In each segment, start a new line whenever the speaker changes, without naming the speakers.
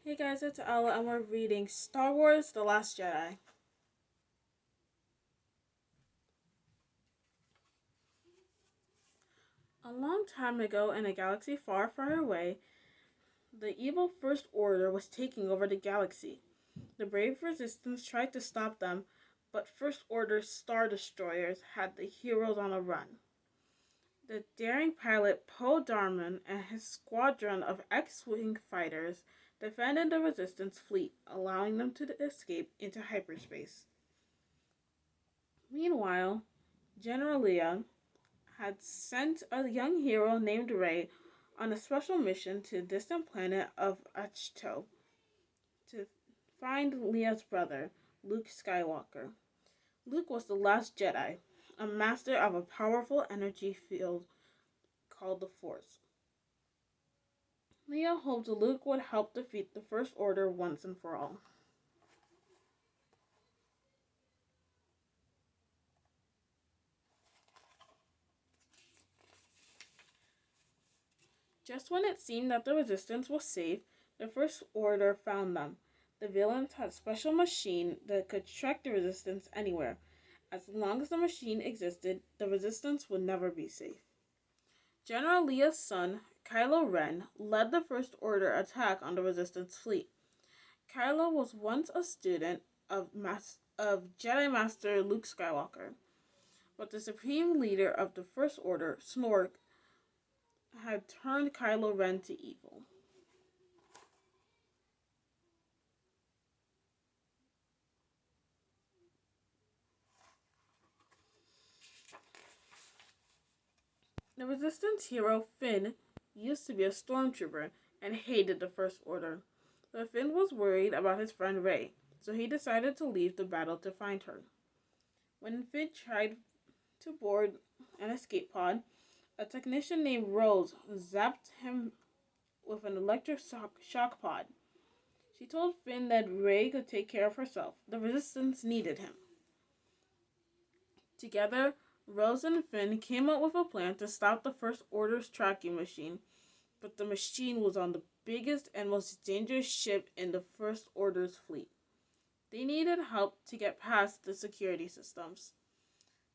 Hey guys, it's Ella and we're reading Star Wars The Last Jedi. A long time ago in a galaxy far, far away, the evil First Order was taking over the galaxy. The brave Resistance tried to stop them, but First Order Star Destroyers had the heroes on a run. The daring pilot Poe Dameron and his squadron of X-Wing fighters defended the Resistance fleet, allowing them to escape into hyperspace. Meanwhile, General Leia had sent a young hero named Rey on a special mission to the distant planet of Ahch-To to find Leia's brother, Luke Skywalker. Luke was the last Jedi, a master of a powerful energy field called the Force. Leia hoped Luke would help defeat the First Order once and for all. Just when it seemed that the Resistance was safe, the First Order found them. The villains had a special machine that could track the Resistance anywhere. As long as the machine existed, the Resistance would never be safe. General Leia's son, Kylo Ren, led the First Order attack on the Resistance fleet. Kylo was once a student of Jedi Master Luke Skywalker, but the supreme leader of the First Order, Snork, had turned Kylo Ren to evil. The Resistance hero Finn used to be a stormtrooper and hated the First Order, but Finn was worried about his friend Rey, so he decided to leave the battle to find her. When Finn tried to board an escape pod, a technician named Rose zapped him with an electric shock pod. She told Finn that Rey could take care of herself. The Resistance needed him. Together, Rose and Finn came up with a plan to stop the First Order's tracking machine, but the machine was on the biggest and most dangerous ship in the First Order's fleet. They needed help to get past the security systems.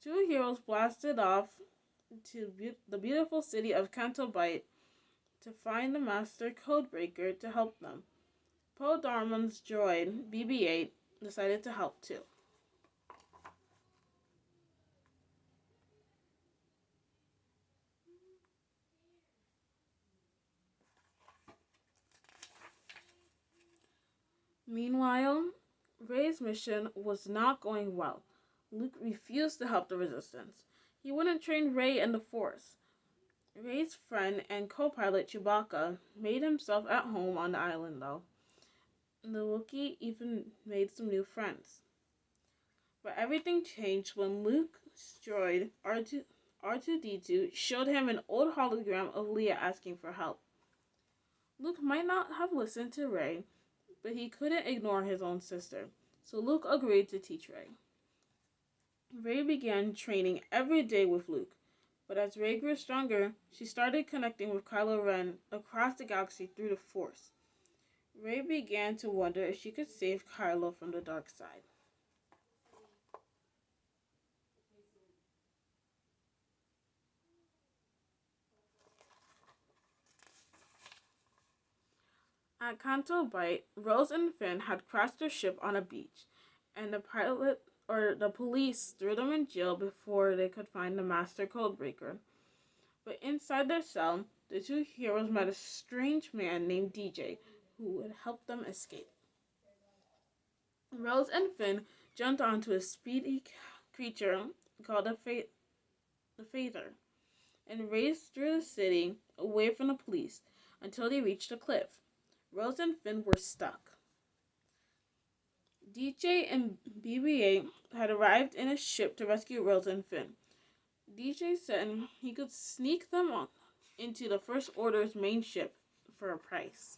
Two heroes blasted off to the beautiful city of Canto Bight to find the Master Codebreaker to help them. Poe Dameron's droid, BB-8, decided to help too. Meanwhile, Rey's mission was not going well. Luke refused to help the Resistance. He wouldn't train Rey in the Force. Rey's friend and co-pilot Chewbacca made himself at home on the island, though. The Wookiee even made some new friends. But everything changed when Luke's droid R2-D2 showed him an old hologram of Leia asking for help. Luke might not have listened to Rey, but he couldn't ignore his own sister, so Luke agreed to teach Rey. Rey began training every day with Luke, but as Rey grew stronger, she started connecting with Kylo Ren across the galaxy through the Force. Rey began to wonder if she could save Kylo from the dark side. At Canto Bight, Rose and Finn had crashed their ship on a beach, and the police threw them in jail before they could find the Master Codebreaker. But inside their cell, the two heroes met a strange man named DJ, who would help them escape. Rose and Finn jumped onto a speedy creature called the Phaser and raced through the city away from the police until they reached a cliff. Rose and Finn were stuck. DJ and BB-8 had arrived in a ship to rescue Rose and Finn. DJ said he could sneak them into the First Order's main ship for a price.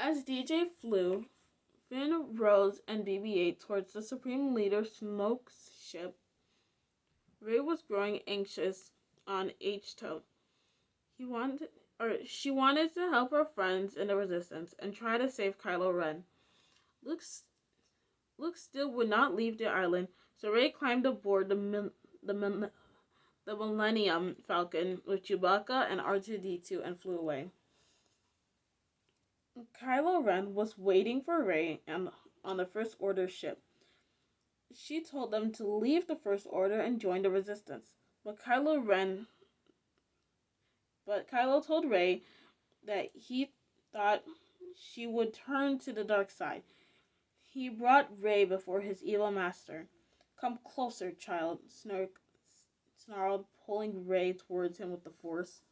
As DJ flew Finn, Rose, and BB-8 towards the Supreme Leader Snoke's ship. Rey was growing anxious on H-Tote. He wanted, she wanted to help her friends in the Resistance and try to save Kylo Ren. Luke, Luke still would not leave the island, so Rey climbed aboard the Millennium Falcon with Chewbacca and R2-D2 and flew away. Kylo Ren was waiting for Rey on the First Order ship. She told them to leave the First Order and join the Resistance, but Kylo told Rey that he thought she would turn to the dark side. He brought Rey before his evil master. "Come closer, child," snarled, pulling Rey towards him with the Force.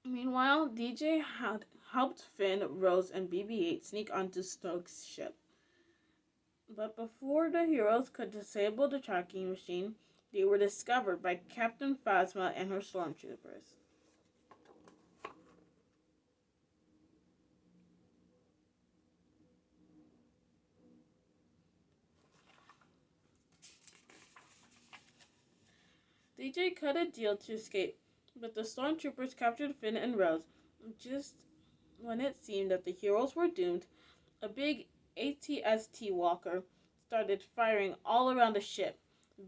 Meanwhile, DJ had helped Finn, Rose, and BB-8 sneak onto Snoke's ship. But before the heroes could disable the tracking machine, they were discovered by Captain Phasma and her stormtroopers. DJ cut a deal to escape, but the stormtroopers captured Finn and Rose. Just when it seemed that the heroes were doomed, a big ATST walker started firing all around the ship.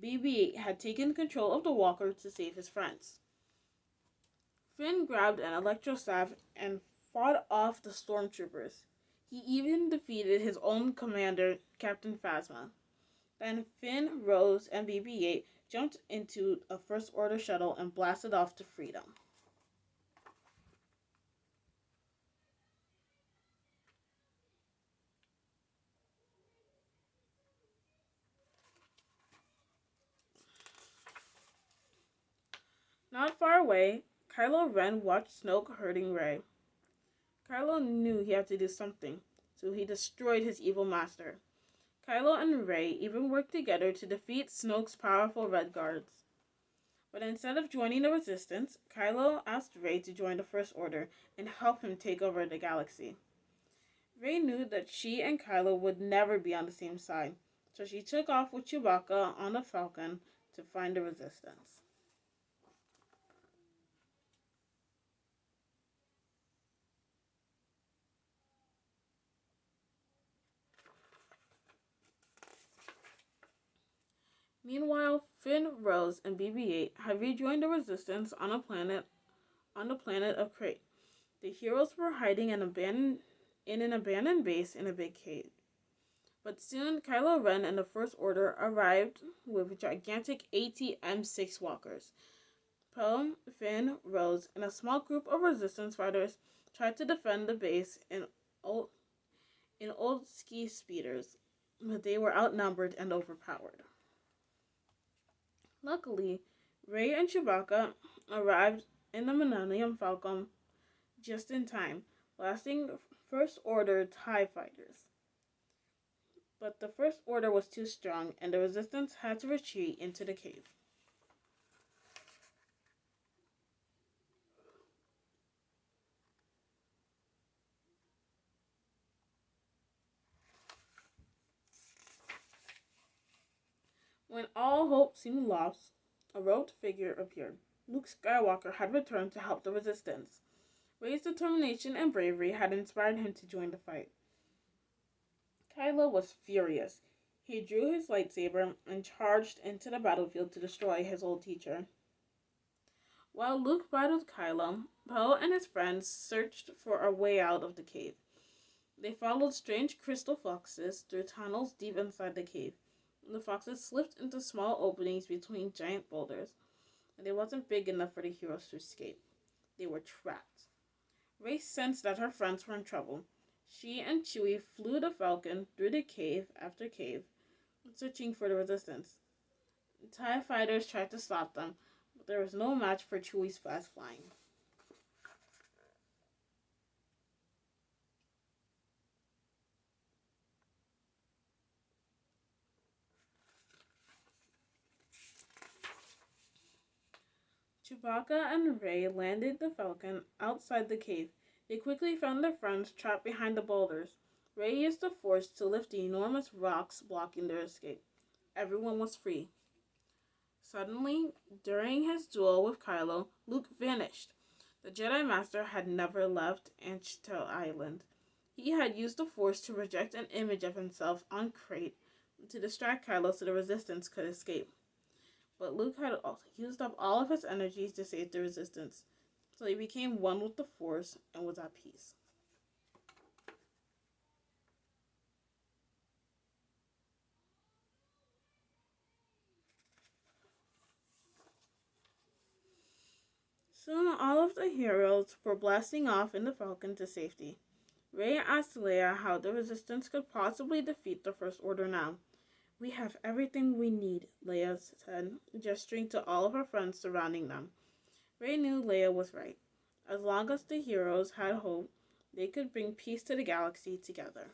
BB-8 had taken control of the walker to save his friends. Finn grabbed an electrostaff and fought off the stormtroopers. He even defeated his own commander, Captain Phasma. Then Finn, Rose, and BB-8 jumped into a First Order shuttle and blasted off to freedom. Not far away, Kylo Ren watched Snoke hurting Rey. Kylo knew he had to do something, so he destroyed his evil master. Kylo and Rey even worked together to defeat Snoke's powerful Red Guards. But instead of joining the Resistance, Kylo asked Rey to join the First Order and help him take over the galaxy. Rey knew that she and Kylo would never be on the same side, so she took off with Chewbacca on the Falcon to find the Resistance. Meanwhile, Finn, Rose, and BB-8 had rejoined the Resistance on the planet of Crate. The heroes were hiding in an abandoned base in a big cave. But soon, Kylo Ren and the First Order arrived with gigantic AT-M6 walkers. Poe, Finn, Rose, and a small group of Resistance fighters tried to defend the base in old ski speeders, but they were outnumbered and overpowered. Luckily, Rey and Chewbacca arrived in the Millennium Falcon just in time, blasting First Order TIE fighters. But the First Order was too strong, and the Resistance had to retreat into the cave. When all hope seemed lost, a robed figure appeared. Luke Skywalker had returned to help the Resistance. Rey's determination and bravery had inspired him to join the fight. Kylo was furious. He drew his lightsaber and charged into the battlefield to destroy his old teacher. While Luke battled Kylo, Poe and his friends searched for a way out of the cave. They followed strange crystal foxes through tunnels deep inside the cave. The foxes slipped into small openings between giant boulders, and it wasn't big enough for the heroes to escape. They were trapped. Rey sensed that her friends were in trouble. She and Chewie flew the Falcon through the cave after cave, searching for the Resistance. TIE fighters tried to stop them, but there was no match for Chewie's fast flying. Chewbacca and Rey landed the Falcon outside the cave. They quickly found their friends trapped behind the boulders. Rey used the Force to lift the enormous rocks blocking their escape. Everyone was free. Suddenly, during his duel with Kylo, Luke vanished. The Jedi Master had never left Anchtel Island. He had used the Force to project an image of himself on Crate to distract Kylo so the Resistance could escape. But Luke had used up all of his energies to save the Resistance, so he became one with the Force and was at peace. Soon all of the heroes were blasting off in the Falcon to safety. Rey asked Leia how the Resistance could possibly defeat the First Order now. "We have everything we need," Leia said, gesturing to all of her friends surrounding them. Rey knew Leia was right. As long as the heroes had hope, they could bring peace to the galaxy together.